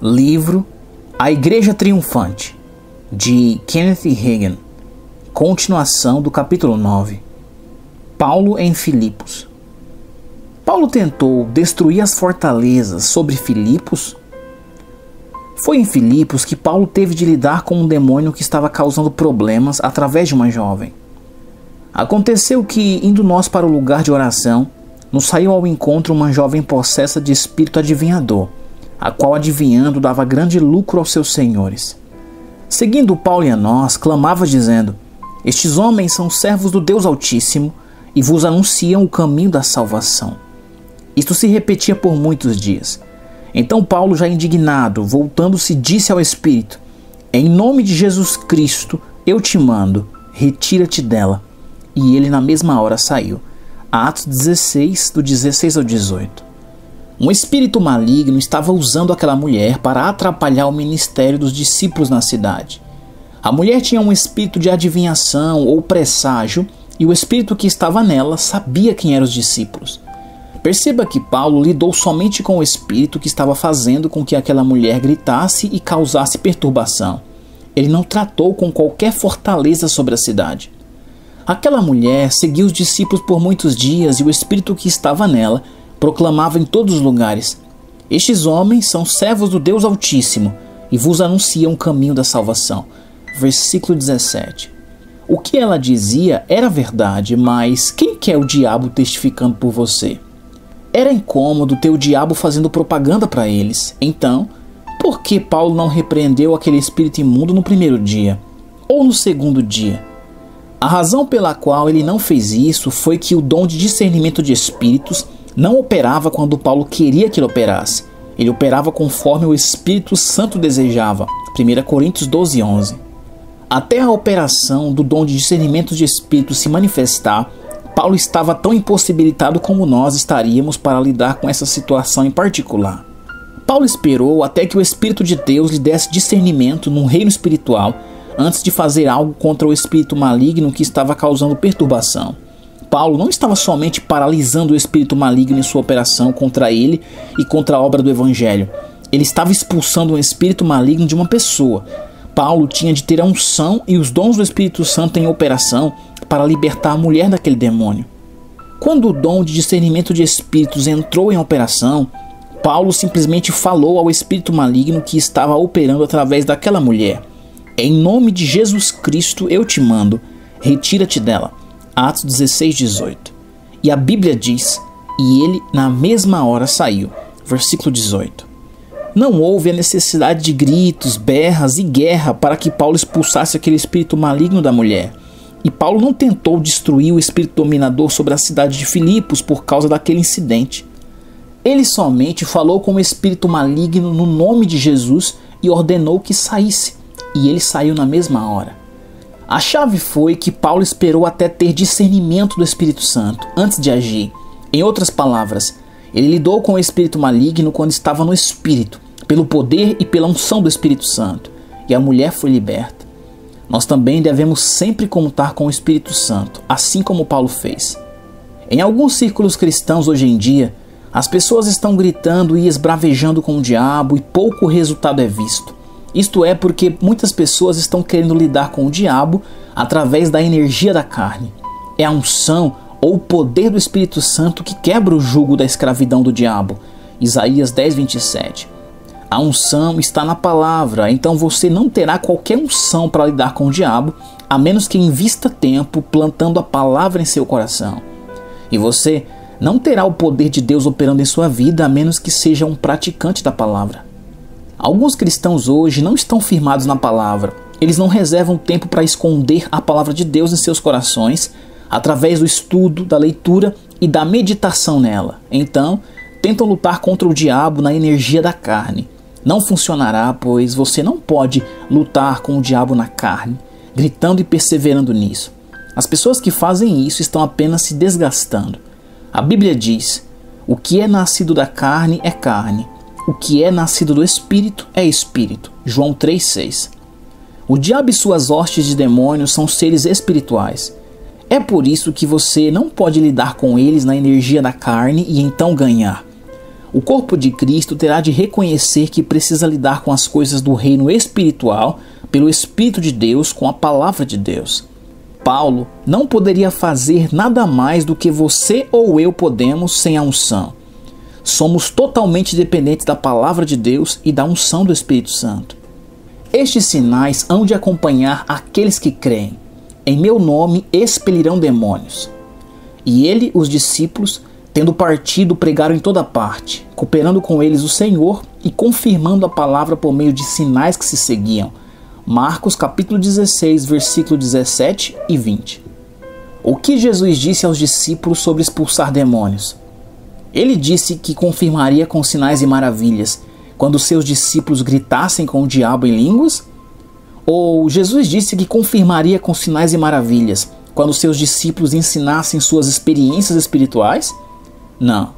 Livro A Igreja Triunfante, de Kenneth Hagin. Continuação do capítulo 9. Paulo em Filipos. Paulo tentou destruir as fortalezas sobre Filipos. Foi em Filipos que Paulo teve de lidar com um demônio que estava causando problemas através de uma jovem. Aconteceu que, indo nós para o lugar de oração, nos saiu ao encontro uma jovem possessa de espírito adivinhador, a qual adivinhando dava grande lucro aos seus senhores. Seguindo Paulo e a nós, clamava dizendo: estes homens são servos do Deus Altíssimo e vos anunciam o caminho da salvação. Isto se repetia por muitos dias. Então Paulo, já indignado, voltando-se, disse ao Espírito: em nome de Jesus Cristo eu te mando, retira-te dela. E ele na mesma hora saiu. Atos 16, do 16 ao 18. Um espírito maligno estava usando aquela mulher para atrapalhar o ministério dos discípulos na cidade. A mulher tinha um espírito de adivinhação ou presságio, e o espírito que estava nela sabia quem eram os discípulos. Perceba que Paulo lidou somente com o espírito que estava fazendo com que aquela mulher gritasse e causasse perturbação. Ele não tratou com qualquer fortaleza sobre a cidade. Aquela mulher seguiu os discípulos por muitos dias e o espírito que estava nela proclamava em todos os lugares: estes homens são servos do Deus Altíssimo e vos anunciam o caminho da salvação. Versículo 17. O que ela dizia era verdade, mas quem quer o diabo testificando por você? Era incômodo ter o diabo fazendo propaganda para eles. Então, por que Paulo não repreendeu aquele espírito imundo no primeiro dia? Ou no segundo dia? A razão pela qual ele não fez isso foi que o dom de discernimento de espíritos não operava quando Paulo queria que ele operasse. Ele operava conforme o Espírito Santo desejava. 1 Coríntios 12, 11. Até a operação do dom de discernimento de espíritos se manifestar, Paulo estava tão impossibilitado como nós estaríamos para lidar com essa situação em particular. Paulo esperou até que o Espírito de Deus lhe desse discernimento no reino espiritual antes de fazer algo contra o espírito maligno que estava causando perturbação. Paulo não estava somente paralisando o espírito maligno em sua operação contra ele e contra a obra do Evangelho. Ele estava expulsando um espírito maligno de uma pessoa. Paulo tinha de ter a unção e os dons do Espírito Santo em operação para libertar a mulher daquele demônio. Quando o dom de discernimento de espíritos entrou em operação, Paulo simplesmente falou ao espírito maligno que estava operando através daquela mulher: em nome de Jesus Cristo eu te mando, retira-te dela. Atos 16, 18. E a Bíblia diz: e ele na mesma hora saiu. Versículo 18. Não houve a necessidade de gritos, berras e guerra para que Paulo expulsasse aquele espírito maligno da mulher. E Paulo não tentou destruir o espírito dominador sobre a cidade de Filipos por causa daquele incidente. Ele somente falou com o espírito maligno no nome de Jesus e ordenou que saísse. E ele saiu na mesma hora. A chave foi que Paulo esperou até ter discernimento do Espírito Santo antes de agir. Em outras palavras, ele lidou com o espírito maligno quando estava no Espírito, pelo poder e pela unção do Espírito Santo, e a mulher foi liberta. Nós também devemos sempre contar com o Espírito Santo, assim como Paulo fez. Em alguns círculos cristãos hoje em dia, as pessoas estão gritando e esbravejando com o diabo e pouco resultado é visto. Isto é porque muitas pessoas estão querendo lidar com o diabo através da energia da carne. É a unção ou o poder do Espírito Santo que quebra o jugo da escravidão do diabo. Isaías 10, 27. A unção está na palavra, então você não terá qualquer unção para lidar com o diabo, a menos que invista tempo plantando a palavra em seu coração. E você não terá o poder de Deus operando em sua vida, a menos que seja um praticante da palavra. Alguns cristãos hoje não estão firmados na palavra. Eles não reservam tempo para esconder a palavra de Deus em seus corações, através do estudo, da leitura e da meditação nela. Então, tentam lutar contra o diabo na energia da carne. Não funcionará, pois você não pode lutar com o diabo na carne, gritando e perseverando nisso. As pessoas que fazem isso estão apenas se desgastando. A Bíblia diz: o que é nascido da carne é carne. O que é nascido do Espírito é Espírito. João 3,6. O diabo e suas hostes de demônios são seres espirituais. É por isso que você não pode lidar com eles na energia da carne e então ganhar. O corpo de Cristo terá de reconhecer que precisa lidar com as coisas do reino espiritual pelo Espírito de Deus, com a palavra de Deus. Paulo não poderia fazer nada mais do que você ou eu podemos sem a unção. Somos totalmente dependentes da palavra de Deus e da unção do Espírito Santo. Estes sinais hão de acompanhar aqueles que creem. Em meu nome expelirão demônios. E ele, os discípulos, tendo partido, pregaram em toda parte, cooperando com eles o Senhor e confirmando a palavra por meio de sinais que se seguiam. Marcos capítulo 16, versículo 17 e 20. O que Jesus disse aos discípulos sobre expulsar demônios? Ele disse que confirmaria com sinais e maravilhas quando seus discípulos gritassem com o diabo em línguas? Ou Jesus disse que confirmaria com sinais e maravilhas quando seus discípulos ensinassem suas experiências espirituais? Não.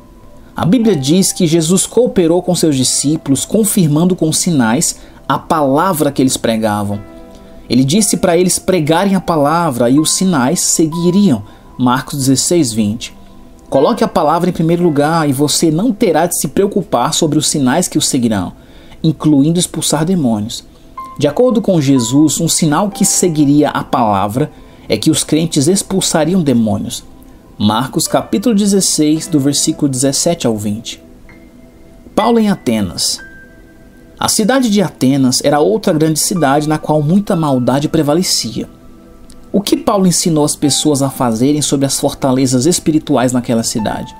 A Bíblia diz que Jesus cooperou com seus discípulos, confirmando com sinais a palavra que eles pregavam. Ele disse para eles pregarem a palavra e os sinais seguiriam. Marcos 16, 20. Coloque a palavra em primeiro lugar e você não terá de se preocupar sobre os sinais que o seguirão, incluindo expulsar demônios. De acordo com Jesus, um sinal que seguiria a palavra é que os crentes expulsariam demônios. Marcos capítulo 16, do versículo 17 ao 20. Paulo em Atenas. A cidade de Atenas era outra grande cidade na qual muita maldade prevalecia. O que Paulo ensinou as pessoas a fazerem sobre as fortalezas espirituais naquela cidade?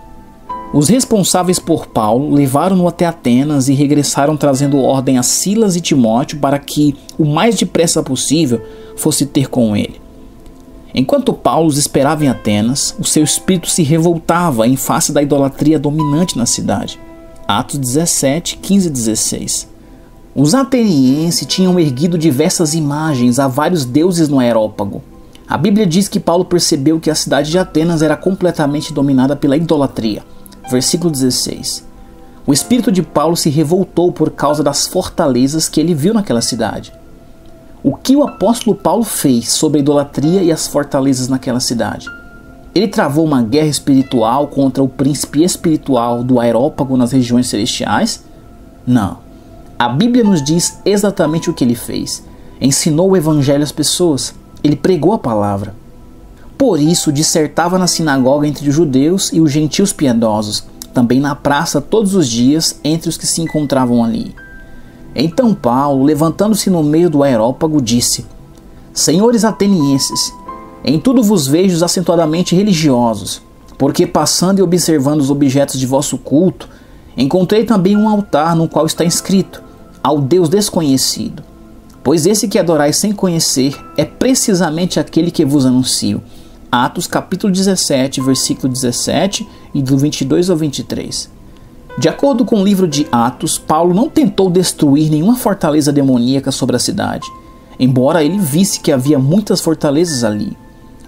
Os responsáveis por Paulo levaram-no até Atenas e regressaram trazendo ordem a Silas e Timóteo para que, o mais depressa possível, fosse ter com ele. Enquanto Paulo os esperava em Atenas, o seu espírito se revoltava em face da idolatria dominante na cidade. Atos 17, 15 e 16. Os atenienses tinham erguido diversas imagens a vários deuses no Areópago. A Bíblia diz que Paulo percebeu que a cidade de Atenas era completamente dominada pela idolatria. Versículo 16. O espírito de Paulo se revoltou por causa das fortalezas que ele viu naquela cidade. O que o apóstolo Paulo fez sobre a idolatria e as fortalezas naquela cidade? Ele travou uma guerra espiritual contra o príncipe espiritual do Areópago nas regiões celestiais? Não. A Bíblia nos diz exatamente o que ele fez. Ensinou o evangelho às pessoas. Ele pregou a palavra. Por isso, dissertava na sinagoga entre os judeus e os gentios piedosos, também na praça todos os dias entre os que se encontravam ali. Então Paulo, levantando-se no meio do Areópago, disse: Senhores atenienses, em tudo vos vejo acentuadamente religiosos, porque passando e observando os objetos de vosso culto, encontrei também um altar no qual está escrito: ao Deus desconhecido. Pois esse que adorais sem conhecer é precisamente aquele que vos anuncio. Atos capítulo 17, versículo 17 e do 22 ao 23. De acordo com o livro de Atos, Paulo não tentou destruir nenhuma fortaleza demoníaca sobre a cidade, embora ele visse que havia muitas fortalezas ali.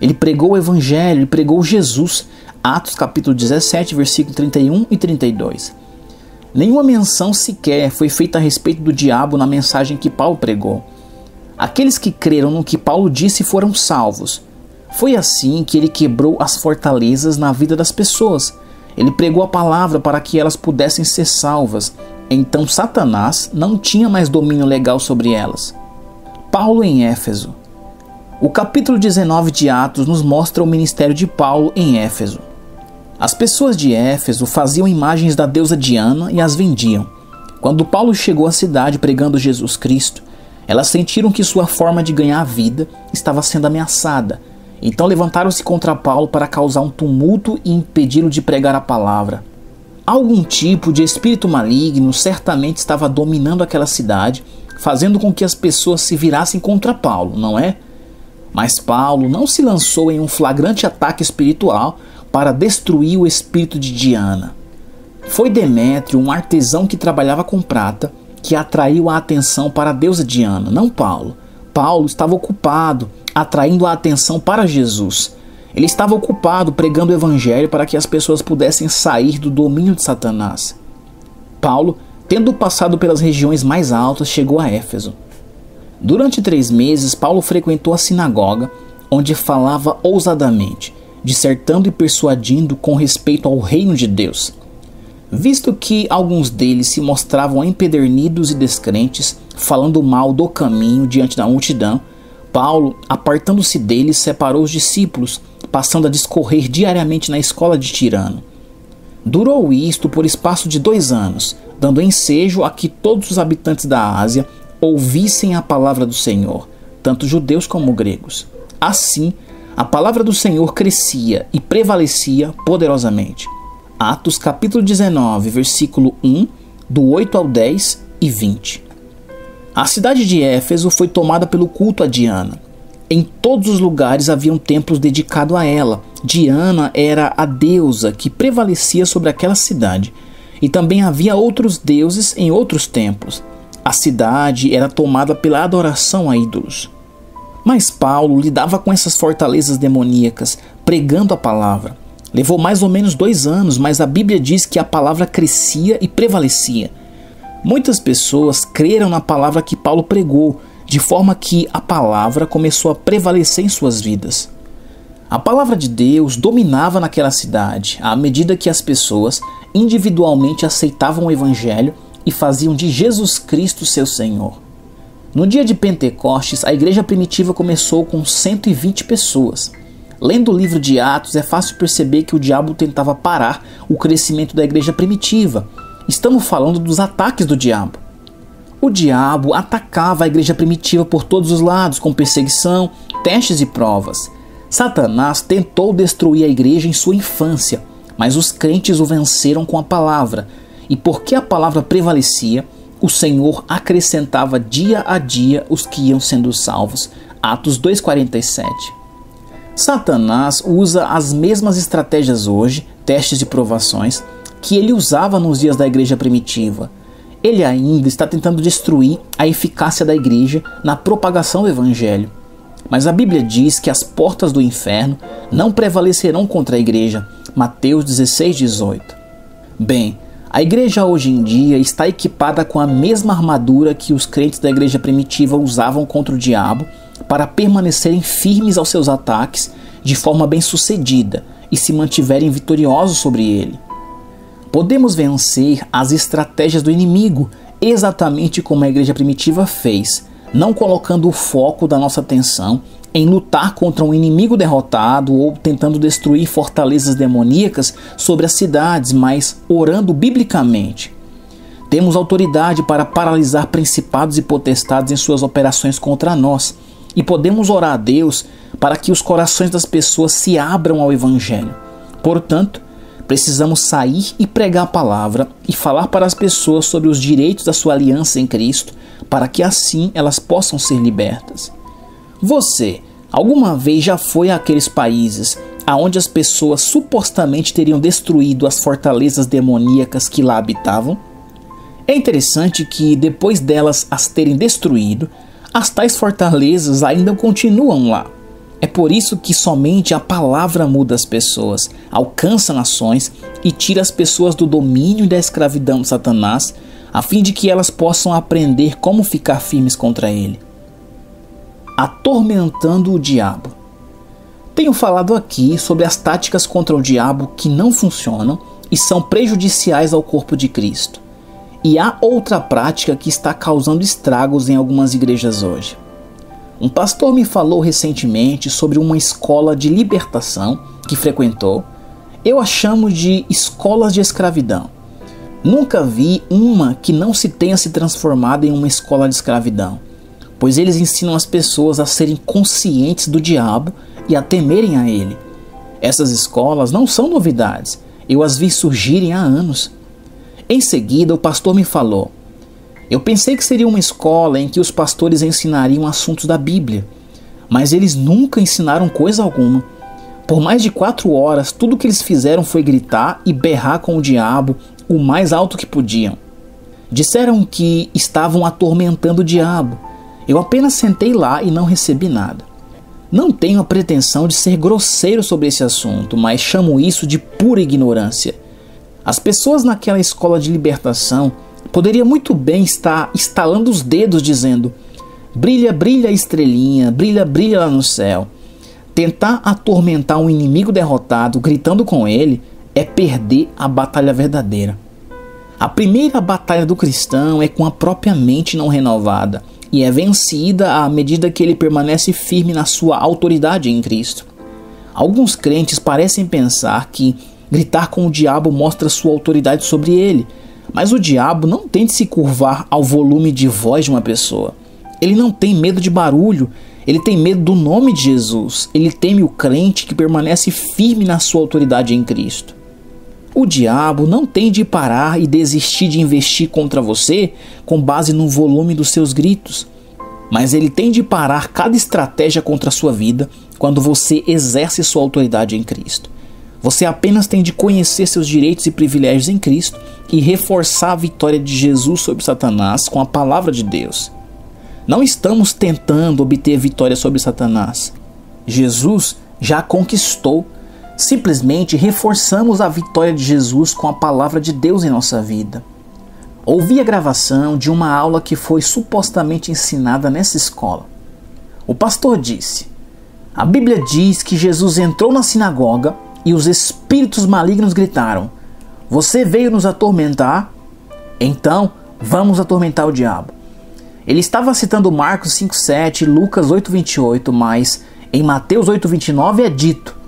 Ele pregou o evangelho, ele pregou Jesus. Atos capítulo 17, versículo 31 e 32. Nenhuma menção sequer foi feita a respeito do diabo na mensagem que Paulo pregou. Aqueles que creram no que Paulo disse foram salvos. Foi assim que ele quebrou as fortalezas na vida das pessoas. Ele pregou a palavra para que elas pudessem ser salvas. Então Satanás não tinha mais domínio legal sobre elas. Paulo em Éfeso. O capítulo 19 de Atos nos mostra o ministério de Paulo em Éfeso. As pessoas de Éfeso faziam imagens da deusa Diana e as vendiam. Quando Paulo chegou à cidade pregando Jesus Cristo, elas sentiram que sua forma de ganhar vida estava sendo ameaçada. Então levantaram-se contra Paulo para causar um tumulto e impedi-lo de pregar a palavra. Algum tipo de espírito maligno certamente estava dominando aquela cidade, fazendo com que as pessoas se virassem contra Paulo, não é? Mas Paulo não se lançou em um flagrante ataque espiritual para destruir o espírito de Diana. Foi Demétrio, um artesão que trabalhava com prata, que atraiu a atenção para a deusa Diana, não Paulo. Paulo estava ocupado atraindo a atenção para Jesus. Ele estava ocupado pregando o evangelho para que as pessoas pudessem sair do domínio de Satanás. Paulo, tendo passado pelas regiões mais altas, chegou a Éfeso. Durante 3 meses, Paulo frequentou a sinagoga, onde falava ousadamente, dissertando e persuadindo com respeito ao reino de Deus. Visto que alguns deles se mostravam empedernidos e descrentes, falando mal do caminho diante da multidão, Paulo, apartando-se deles, separou os discípulos, passando a discorrer diariamente na escola de Tirano. Durou isto por espaço de 2 anos, dando ensejo a que todos os habitantes da Ásia ouvissem a palavra do Senhor, tanto judeus como gregos. Assim, a palavra do Senhor crescia e prevalecia poderosamente. Atos capítulo 19, versículo 1, do 8 ao 10 e 20. A cidade de Éfeso foi tomada pelo culto a Diana. Em todos os lugares haviam templos dedicados a ela. Diana era a deusa que prevalecia sobre aquela cidade. E também havia outros deuses em outros templos. A cidade era tomada pela adoração a ídolos. Mas Paulo lidava com essas fortalezas demoníacas, pregando a palavra. Levou mais ou menos 2 anos, mas a Bíblia diz que a palavra crescia e prevalecia. Muitas pessoas creram na palavra que Paulo pregou, de forma que a palavra começou a prevalecer em suas vidas. A palavra de Deus dominava naquela cidade, à medida que as pessoas individualmente aceitavam o Evangelho e faziam de Jesus Cristo seu Senhor. No dia de Pentecostes, a igreja primitiva começou com 120 pessoas. Lendo o livro de Atos, é fácil perceber que o diabo tentava parar o crescimento da igreja primitiva. Estamos falando dos ataques do diabo. O diabo atacava a igreja primitiva por todos os lados, com perseguição, testes e provas. Satanás tentou destruir a igreja em sua infância, mas os crentes o venceram com a palavra. E porque a palavra prevalecia, o Senhor acrescentava dia a dia os que iam sendo salvos. Atos 2,47. Satanás usa as mesmas estratégias hoje, testes e provações, que ele usava nos dias da igreja primitiva. Ele ainda está tentando destruir a eficácia da igreja na propagação do evangelho. Mas a Bíblia diz que as portas do inferno não prevalecerão contra a igreja. Mateus 16:18. Bem, a igreja hoje em dia está equipada com a mesma armadura que os crentes da igreja primitiva usavam contra o diabo para permanecerem firmes aos seus ataques de forma bem-sucedida e se mantiverem vitoriosos sobre ele. Podemos vencer as estratégias do inimigo exatamente como a igreja primitiva fez, não colocando o foco da nossa atenção em lutar contra um inimigo derrotado ou tentando destruir fortalezas demoníacas sobre as cidades, mas orando biblicamente. Temos autoridade para paralisar principados e potestades em suas operações contra nós, e podemos orar a Deus para que os corações das pessoas se abram ao Evangelho. Portanto, precisamos sair e pregar a palavra e falar para as pessoas sobre os direitos da sua aliança em Cristo, para que assim elas possam ser libertas. Você, alguma vez já foi àqueles países aonde as pessoas supostamente teriam destruído as fortalezas demoníacas que lá habitavam? É interessante que depois delas as terem destruído, as tais fortalezas ainda continuam lá. É por isso que somente a palavra muda as pessoas, alcança nações e tira as pessoas do domínio e da escravidão de Satanás, a fim de que elas possam aprender como ficar firmes contra ele. Atormentando o diabo. Tenho falado aqui sobre as táticas contra o diabo que não funcionam e são prejudiciais ao corpo de Cristo. E há outra prática que está causando estragos em algumas igrejas hoje. Um pastor me falou recentemente sobre uma escola de libertação que frequentou. Eu a chamo de escolas de escravidão. Nunca vi uma que não se tenha se transformado em uma escola de escravidão, pois eles ensinam as pessoas a serem conscientes do diabo e a temerem a ele. Essas escolas não são novidades, eu as vi surgirem há anos. Em seguida, o pastor me falou: eu pensei que seria uma escola em que os pastores ensinariam assuntos da Bíblia, mas eles nunca ensinaram coisa alguma. Por mais de 4 horas, tudo que eles fizeram foi gritar e berrar com o diabo o mais alto que podiam. Disseram que estavam atormentando o diabo. Eu apenas sentei lá e não recebi nada. Não tenho a pretensão de ser grosseiro sobre esse assunto, mas chamo isso de pura ignorância. As pessoas naquela escola de libertação poderiam muito bem estar estalando os dedos dizendo: brilha, brilha estrelinha, brilha, brilha lá no céu. Tentar atormentar um inimigo derrotado gritando com ele é perder a batalha verdadeira. A primeira batalha do cristão é com a própria mente não renovada e é vencida à medida que ele permanece firme na sua autoridade em Cristo. Alguns crentes parecem pensar que gritar com o diabo mostra sua autoridade sobre ele, mas o diabo não tem de se curvar ao volume de voz de uma pessoa. Ele não tem medo de barulho, ele tem medo do nome de Jesus. Ele teme o crente que permanece firme na sua autoridade em Cristo. O diabo não tem de parar e desistir de investir contra você com base no volume dos seus gritos, mas ele tem de parar cada estratégia contra a sua vida quando você exerce sua autoridade em Cristo. Você apenas tem de conhecer seus direitos e privilégios em Cristo e reforçar a vitória de Jesus sobre Satanás com a palavra de Deus. Não estamos tentando obter vitória sobre Satanás. Jesus já conquistou. Simplesmente reforçamos a vitória de Jesus com a palavra de Deus em nossa vida. Ouvi a gravação de uma aula que foi supostamente ensinada nessa escola. O pastor disse: a Bíblia diz que Jesus entrou na sinagoga e os espíritos malignos gritaram: você veio nos atormentar? Então vamos atormentar o diabo. Ele estava citando Marcos 5,7 e Lucas 8,28, mas em Mateus 8,29 é dito: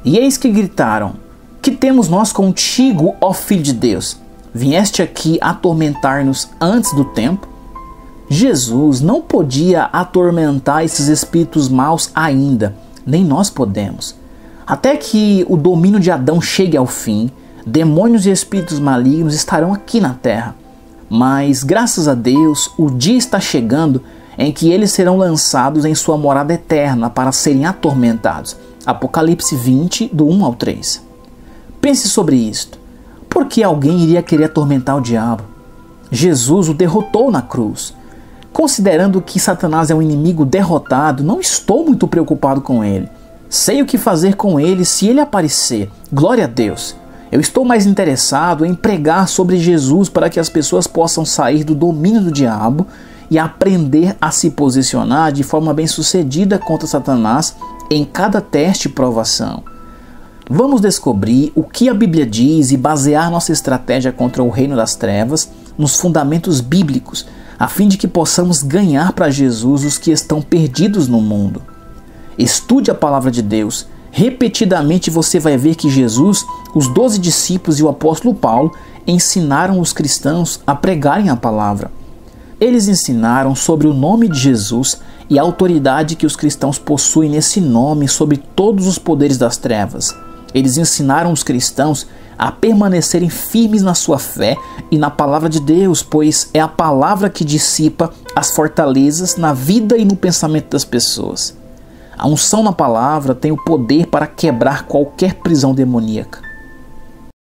e eis que gritaram: que temos nós contigo, ó Filho de Deus? Vieste aqui atormentar-nos antes do tempo? Jesus não podia atormentar esses espíritos maus ainda, nem nós podemos. Até que o domínio de Adão chegue ao fim, demônios e espíritos malignos estarão aqui na terra. Mas, graças a Deus, o dia está chegando em que eles serão lançados em sua morada eterna para serem atormentados. Apocalipse 20, do 1 ao 3. Pense sobre isto. Por que alguém iria querer atormentar o diabo? Jesus o derrotou na cruz. Considerando que Satanás é um inimigo derrotado, não estou muito preocupado com ele. Sei o que fazer com ele se ele aparecer. Glória a Deus. Eu estou mais interessado em pregar sobre Jesus para que as pessoas possam sair do domínio do diabo e aprender a se posicionar de forma bem-sucedida contra Satanás em cada teste e provação. Vamos descobrir o que a Bíblia diz e basear nossa estratégia contra o reino das trevas nos fundamentos bíblicos, a fim de que possamos ganhar para Jesus os que estão perdidos no mundo. Estude a palavra de Deus. Repetidamente você vai ver que Jesus, os 12 discípulos e o apóstolo Paulo ensinaram os cristãos a pregarem a palavra. Eles ensinaram sobre o nome de Jesus e a autoridade que os cristãos possuem nesse nome sobre todos os poderes das trevas. Eles ensinaram os cristãos a permanecerem firmes na sua fé e na palavra de Deus, pois é a palavra que dissipa as fortalezas na vida e no pensamento das pessoas. A unção na palavra tem o poder para quebrar qualquer prisão demoníaca.